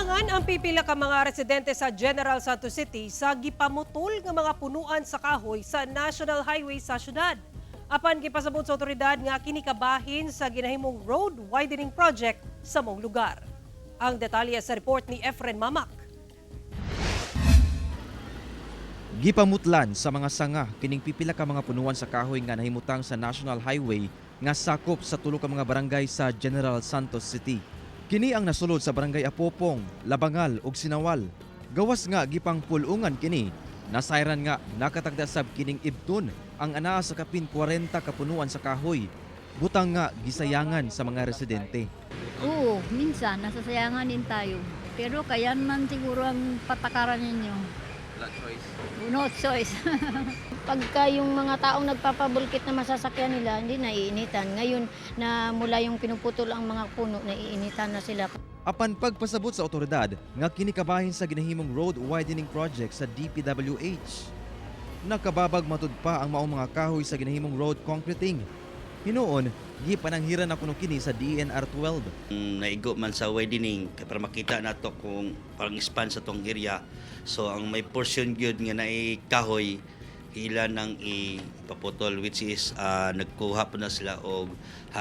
Nasilangan ang pipila ka mga residente sa General Santos City sa gipamutol nga mga punuan sa kahoy sa National Highway sa syudad. Apan gipasabot sa otoridad nga kini kabahin sa ginahimong road widening project sa mong lugar. Ang detalye sa report ni Efren Mamak. Gipamutlan sa mga sanga kining pipila ka mga punuan sa kahoy nga nahimutang sa National Highway nga sakop sa tulo ka mga barangay sa General Santos City. Kini ang nasulod sa barangay Apopong, Labangal ug Sinawal. Gawas nga gipang pulungan kini. Nasayran nga nakatagda sab kining ibton ang anaa sa kapin 40 ka punuan sa kahoy. Butang nga gisayangan sa mga residente. Oo, minsan nasasayangan din tayo. Pero kaya man siguro ang patakaran ninyo. No choice. Pagka yung mga taong nagpapabulkit na masasakyan nila, hindi naiinitan. Ngayon na mula yung pinuputol ang mga puno, naiinitan na sila. Apan pagpasabot sa otoridad nga kini kabahin sa ginahimong road widening project sa DPWH. Nakababag matud pa ang maong mga kahoy sa ginahimong road concreting. Hinuon, gipananghiran na kuno kini sa DNR 12. Naigo man sa widening para makita nato kung parang span sa tong area. So ang may portion gyud nga naay kahoy ilan nang ipaputol, which is nagkuha po na sila og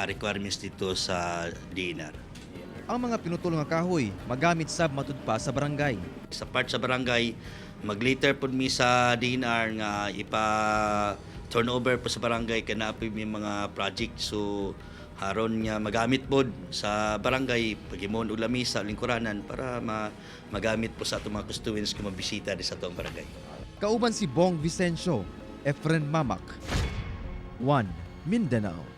requirements dito sa DNR. Ang mga pinutol nga kahoy magamit sab matud pa sa barangay. Sa part sa barangay, mag-later po mi sa DNR nga turnover po sa barangay kana po may mga project. So haron nga magamit po sa barangay pagimon og lamisa lingkuranan para magamit po sa atong mga constituents kung mabisita di sa atong barangay. Kauban si Bong Vicencio, Efren Mamak, 1 Mindanao.